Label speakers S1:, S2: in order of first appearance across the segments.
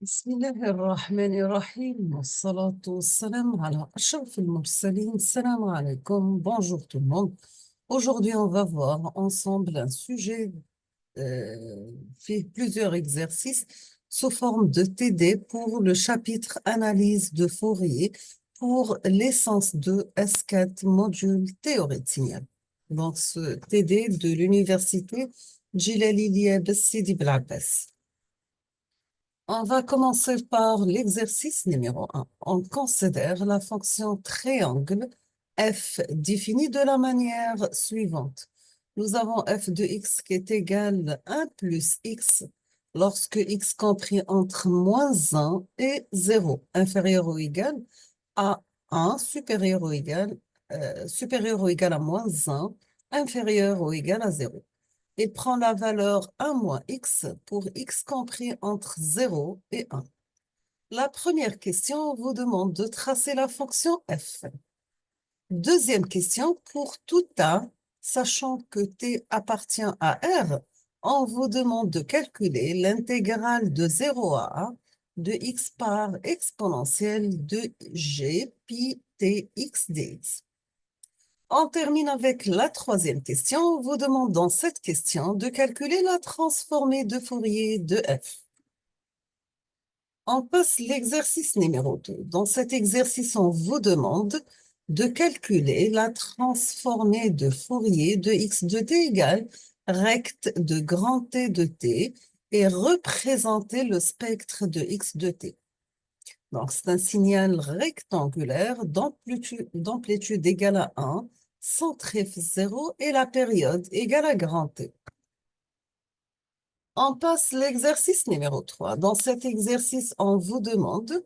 S1: بسم الله الرحمن الرحيم والصلاة والسلام على أشرف المرسلين. Salam alaikum, bonjour tout le monde. Aujourd'hui, on va voir ensemble un sujet, fait plusieurs exercices sous forme de TD pour le chapitre analyse de Fourier pour l'essence de S4 module théorie de signal. Donc, ce TD de l'université Djilali Sidi Belabès. On va commencer par l'exercice numéro 1. On considère la fonction triangle f définie de la manière suivante. Nous avons f de x qui est égal à 1 plus x lorsque x compris entre moins 1 et 0, inférieur ou égal à 1, supérieur ou égal à moins 1, inférieur ou égal à 0. Il prend la valeur 1 moins x pour x compris entre 0 et 1. La première question vous demande de tracer la fonction f. Deuxième question, pour tout a, sachant que t appartient à R, on vous demande de calculer l'intégrale de 0 à a de x par exponentielle de g pi t x dx. On termine avec la troisième question. On vous demande dans cette question de calculer la transformée de Fourier de f. On passe l'exercice numéro 2. Dans cet exercice, on vous demande de calculer la transformée de Fourier de x de t égale recte de grand T de t et représenter le spectre de x de t. Donc, c'est un signal rectangulaire d'amplitude égale à 1, centre f0 et la période égale à grand T. On passe l'exercice numéro 3. Dans cet exercice, on vous demande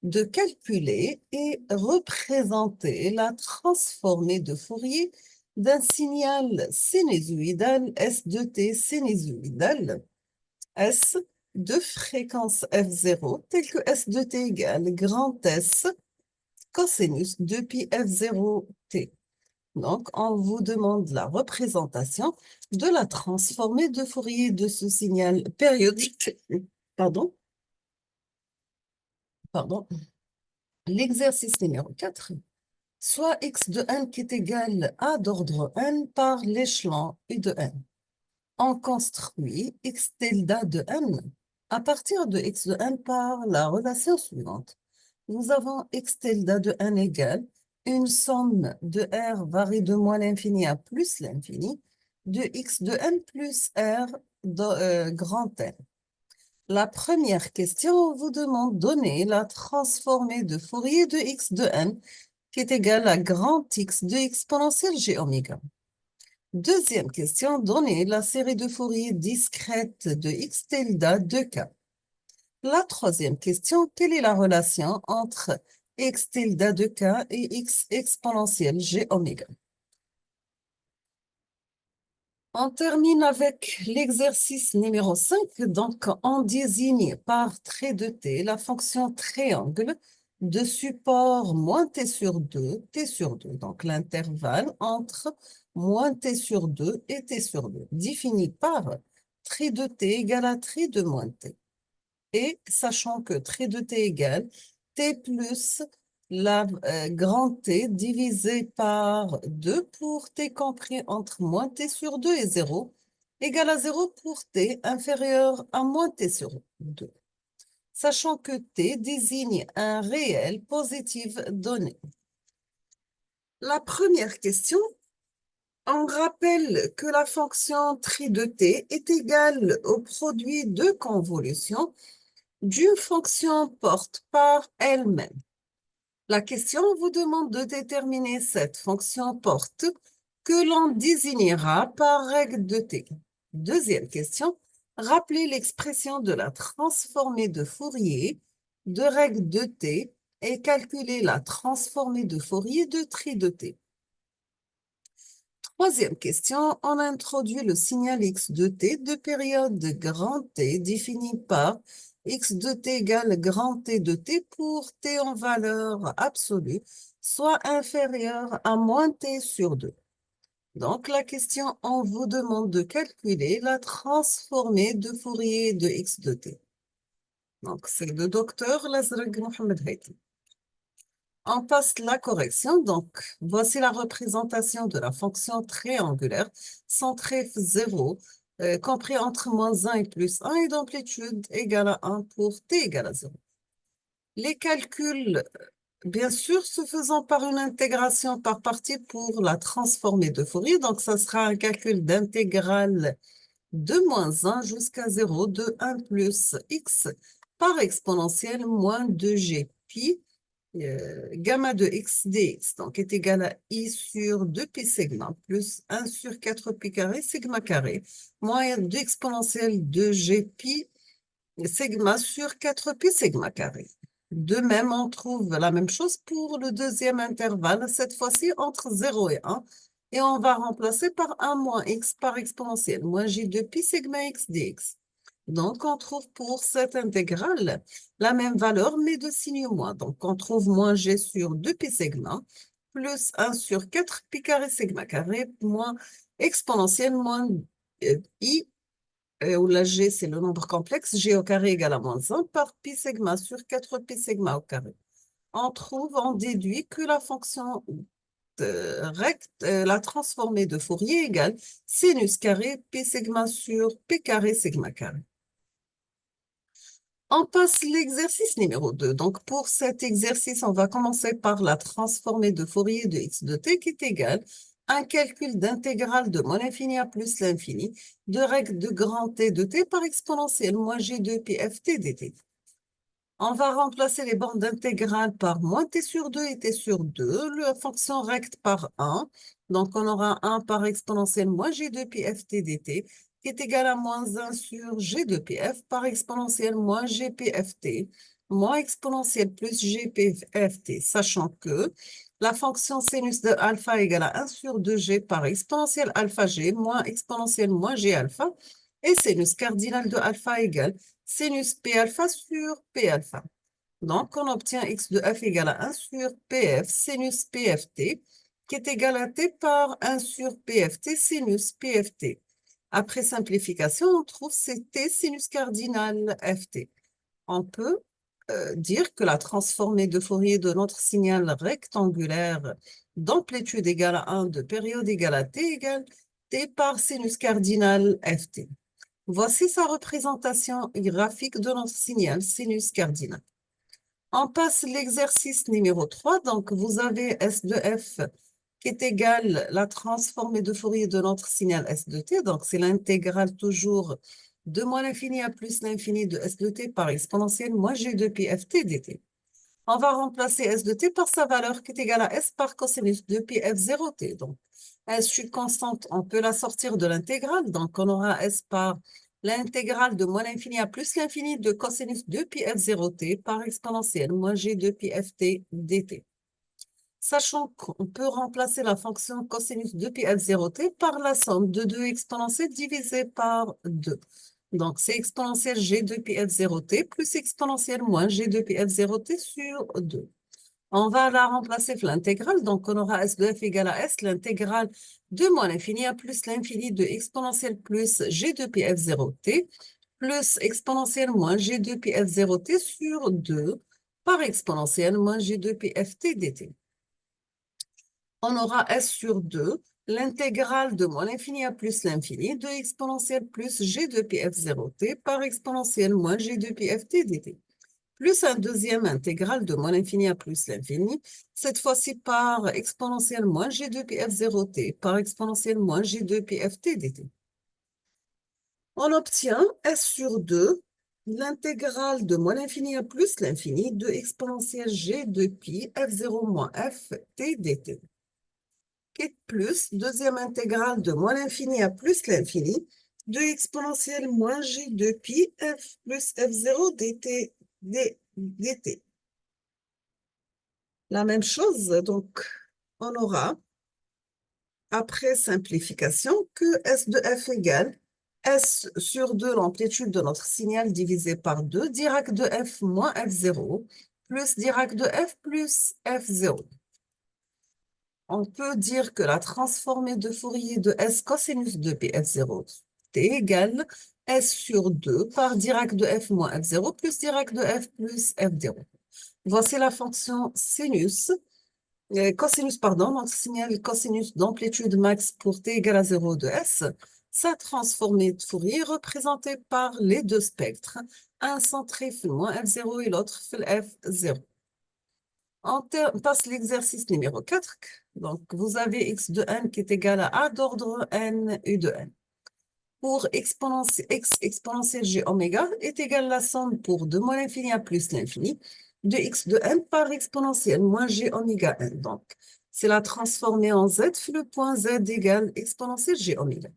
S1: de calculer et représenter la transformée de Fourier d'un signal sinusoïdal S de t sinusoïdal S de fréquence f0 tel que S de t égale grand S cosinus de pi f0 t. Donc, on vous demande la représentation de la transformée de Fourier de ce signal périodique. Pardon. L'exercice numéro 4. Soit x de n qui est égal à d'ordre n par l'échelon u de n. On construit x tilde de n à partir de x de n par la relation suivante. Nous avons x tilde de n égale une somme de r varie de moins l'infini à plus l'infini de x de n plus r de grand N. La première question vous demande de donner la transformée de Fourier de x de n qui est égale à grand X de exponentielle g oméga. Deuxième question, donner la série de Fourier discrète de x tilde de k. La troisième question, quelle est la relation entre x tilde de k et x exponentielle g oméga? On termine avec l'exercice numéro 5. Donc, on désigne par trait de t la fonction triangle de support moins t sur 2, t sur 2. Donc, l'intervalle entre moins t sur 2 et t sur 2, défini par trait de t égale à trait de moins t. Et sachant que trait de t égale t plus la grand T divisé par 2 pour t compris entre moins t sur 2 et 0 égale à 0 pour t inférieur à moins t sur 2. Sachant que t désigne un réel positif donné. La première question, on rappelle que la fonction tri de t est égale au produit de convolution d'une fonction porte par elle-même. La question vous demande de déterminer cette fonction porte que l'on désignera par règle de t. Deuxième question, rappelez l'expression de la transformée de Fourier de règle de t et calculez la transformée de Fourier de tri de t. Troisième question, on introduit le signal x de t de période grand T défini par x de t égale grand T de t pour t en valeur absolue, soit inférieur à moins t sur 2. Donc la question, on vous demande de calculer la transformée de Fourier de x de t. Donc, c'est le docteur Lazreg Mohamed Haïti. On passe la correction. Donc, voici la représentation de la fonction triangulaire centrée 0, compris entre -1 et +1 et d'amplitude égale à 1 pour t égale à 0. Les calculs, bien sûr, se faisant par une intégration par partie pour la transformée de Fourier. Donc, ça sera un calcul d'intégrale de -1 jusqu'à 0 de 1 plus x par exponentielle moins 2g pi gamma de x dx, donc est égal à i sur 2pi sigma plus 1 sur 4 pi carré sigma carré moins 2 exponentielle de g pi sigma sur 4 pi sigma carré. De même, on trouve la même chose pour le deuxième intervalle, cette fois-ci entre 0 et 1, et on va remplacer par 1 moins x par exponentielle, moins j de pi sigma x dx. Donc, on trouve pour cette intégrale la même valeur, mais de signe moins. Donc, on trouve moins g sur 2 pi sigma, plus 1 sur 4 pi carré sigma carré, moins exponentielle moins i où la g, c'est le nombre complexe, g au carré égale à -1 par pi sigma sur 4 pi sigma au carré. On déduit que la fonction recte, la transformée de Fourier égale sinus carré pi sigma sur pi carré sigma carré. On passe l'exercice numéro 2. Donc, pour cet exercice, on va commencer par la transformée de Fourier de x de t qui est égale à un calcul d'intégrale de moins l'infini à plus l'infini de règle de grand T de t par exponentielle moins g de pi f t dt. On va remplacer les bornes d'intégrale par moins t sur 2 et t sur 2, la fonction recte par 1. Donc, on aura 1 par exponentielle moins g de pi f t dt qui est égal à moins 1 sur g de pf par exponentielle moins gpft, moins exponentielle plus gpft, sachant que la fonction sinus de alpha égale à 1 sur 2g par exponentielle alpha g moins exponentielle moins g alpha, et sinus cardinal de alpha égale sinus p alpha sur p alpha. Donc, on obtient x de f égale à 1 sur pf sinus pft, qui est égal à t par 1 sur pft sinus pft. Après simplification, on trouve t sinus cardinal ft. On peut dire que la transformée de Fourier de notre signal rectangulaire d'amplitude égale à 1 de période égale à t égale t par sinus cardinal ft. Voici sa représentation graphique de notre signal sinus cardinal. On passe l'exercice numéro 3. Donc, vous avez S de f qui est égal la transformée de Fourier de notre signal S de t. Donc, c'est l'intégrale toujours de moins l'infini à plus l'infini de S de t par exponentielle moins g de pi f t dt. On va remplacer S de t par sa valeur qui est égale à S par cosinus de pi f0 t. Donc, S chute constante, on peut la sortir de l'intégrale. Donc, on aura S par l'intégrale de moins l'infini à plus l'infini de cosinus de pi f0 t par exponentielle moins g de pi f t dt. Sachant qu'on peut remplacer la fonction cosinus de pi f0 t par la somme de 2 exponentielles divisées par 2. Donc, c'est exponentielle g de pi f0 t plus exponentielle moins g de pi f0 t sur 2. On va la remplacer par l'intégrale. Donc, on aura S de f égale à S, l'intégrale de moins l'infini à plus l'infini de exponentielle plus g de pi f0 t plus exponentielle moins g de pi f0 t sur 2 par exponentielle moins g de pi f t dt. On aura S sur 2, l'intégrale de moins l'infini à plus l'infini de exponentielle plus g de pi f0 t par exponentielle moins g de pi f t dt. Plus un deuxième intégral de moins l'infini à plus l'infini, cette fois-ci par exponentielle moins g de pi f0 t par exponentielle moins g de pi f t dt. On obtient S sur 2, l'intégrale de moins l'infini à plus l'infini de exponentielle g de pi f0 moins f t dt. Et plus deuxième intégrale de moins l'infini à plus l'infini de exponentielle moins g de pi f plus f0 dt, dt. La même chose, donc, on aura, après simplification, que S de f égale S sur 2, l'amplitude de notre signal divisé par 2, Dirac de f moins f0, plus Dirac de f plus f0. On peut dire que la transformée de Fourier de S cosinus de pi f0 t égale S sur 2 par Dirac de f moins f0 plus Dirac de f plus f0. Voici la fonction cosinus, pardon, notre signal cosinus d'amplitude max pour t égale à 0 de S. Sa transformée de Fourier représentée par les deux spectres, un centré φ moins f0 et l'autre φ f0. On passe l'exercice numéro 4. Donc, vous avez x de n qui est égal à a d'ordre n u de n. Pour x exponentielle g oméga est égal à la somme pour de moins l'infini à plus l'infini de x de n par exponentielle moins g oméga n. Donc, c'est la transformée en z, le point z égale exponentielle g oméga.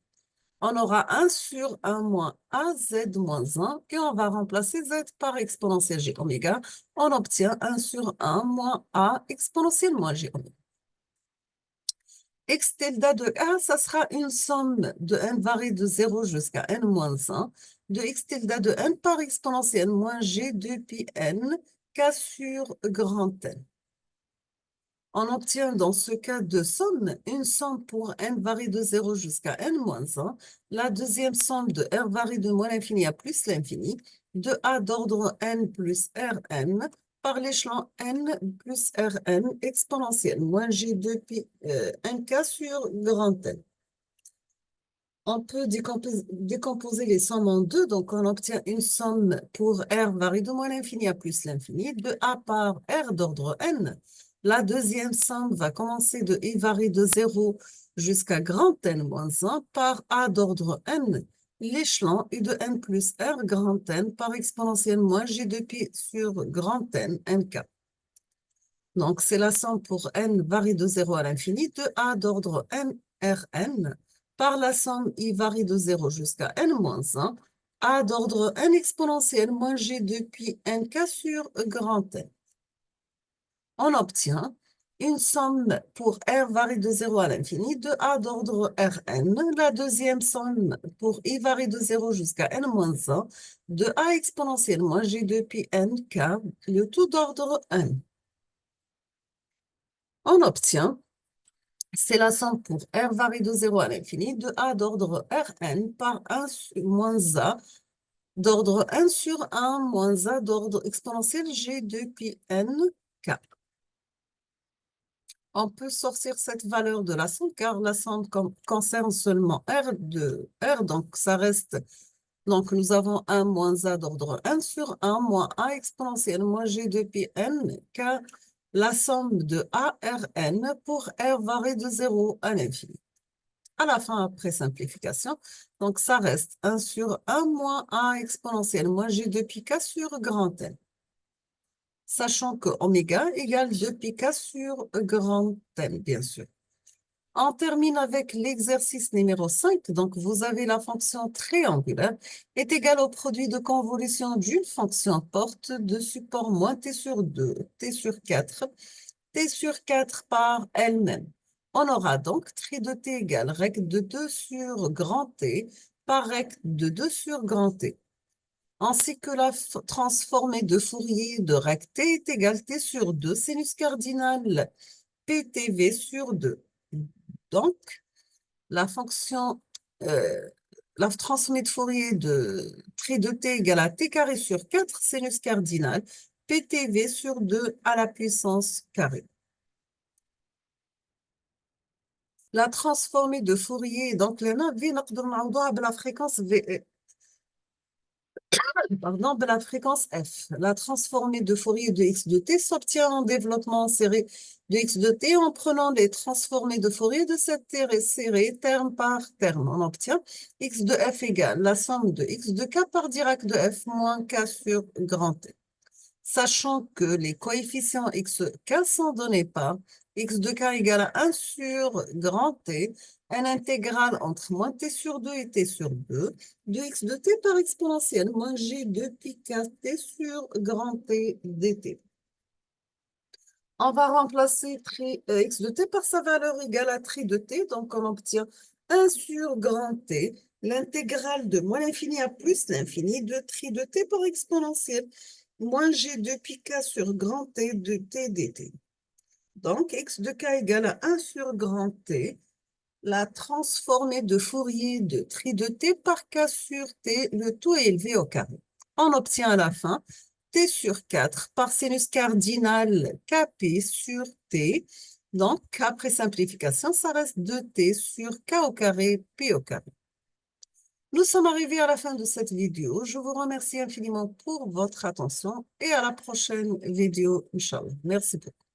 S1: On aura 1 sur 1 moins az moins 1 et on va remplacer z par exponentielle g oméga. On obtient 1 sur 1 moins a exponentielle moins g oméga. X tilde de A, ça sera une somme de n varié de 0 jusqu'à n moins 1 de x tilde de n par exponentielle moins g de pi n k sur grand N. On obtient dans ce cas de somme une somme pour n varie de 0 jusqu'à n moins 1, la deuxième somme de r varie de moins l'infini à plus l'infini, de a d'ordre n plus rn par l'échelon n plus rn exponentielle moins g de pi nk sur grand N. On peut décomposer les sommes en deux, donc on obtient une somme pour r varie de moins l'infini à plus l'infini, de a par r d'ordre n. La deuxième somme va commencer de i varie de 0 jusqu'à grand N moins 1 par a d'ordre n. L'échelon u de n plus r grand N par exponentielle moins g de pi sur grand N, nk. Donc, c'est la somme pour n varie de 0 à l'infini de a d'ordre n, rn par la somme i varie de 0 jusqu'à n-1, a d'ordre n exponentielle moins g de pi nk sur grand N. On obtient une somme pour r varie de 0 à l'infini de a d'ordre rn, la deuxième somme pour i varie de 0 jusqu'à n-1 de a exponentielle moins g de pi nk, le tout d'ordre n. On obtient, c'est la somme pour r varie de 0 à l'infini de a d'ordre rn par 1 moins a d'ordre 1 sur 1 moins a d'ordre exponentiel g de pi n k. On peut sortir cette valeur de la somme car la somme concerne seulement r de r, donc ça reste. Donc nous avons 1 moins a d'ordre 1 sur 1 moins a exponentielle moins g de pi n k, la somme de a rn pour r varie de 0 à l'infini. À la fin, après simplification, donc ça reste 1 sur 1 moins a exponentielle moins g de pi k sur grand N. Sachant que oméga égale 2 pi k sur grand N, bien sûr. On termine avec l'exercice numéro 5. Donc, vous avez la fonction triangulaire est égale au produit de convolution d'une fonction porte de support moins t sur 2, t sur 4, t sur 4 par elle-même. On aura donc tri de t égale rect de 2 sur grand T par rect de 2 sur grand T. Ainsi que la transformée de Fourier de rect t est égale t sur 2 sinus cardinal PTV sur 2. Donc, la fonction, la transformée de Fourier de tri de t égale à t carré sur 4 sinus cardinal PTV sur 2 à la puissance carrée. La transformée de Fourier, donc la fréquence V, pardon, la fréquence F. La transformée de Fourier de x de t s'obtient en développement serré de x de t en prenant les transformées de Fourier de cette série terme par terme. On obtient x de f égale la somme de x de k par Dirac de f moins k sur grand T. Sachant que les coefficients xk sont donnés par x de k égale à 1 sur grand T, un intégral entre moins t sur 2 et t sur 2, de x de t par exponentielle moins g de pi k t sur grand T dt. On va remplacer x de t par sa valeur égale à tri de t, donc on obtient 1 sur grand T, l'intégrale de moins l'infini à plus l'infini de tri de t par exponentielle moins g de pi k sur grand T de t dt. Donc, x de k égale à 1 sur grand T la transformée de Fourier de tri de t par k sur t, le tout est élevé au carré. On obtient à la fin t sur 4 par sinus cardinal kp sur t. Donc, après simplification, ça reste 2t sur k au carré, p au carré. Nous sommes arrivés à la fin de cette vidéo. Je vous remercie infiniment pour votre attention et à la prochaine vidéo, Inch'Allah. Merci beaucoup.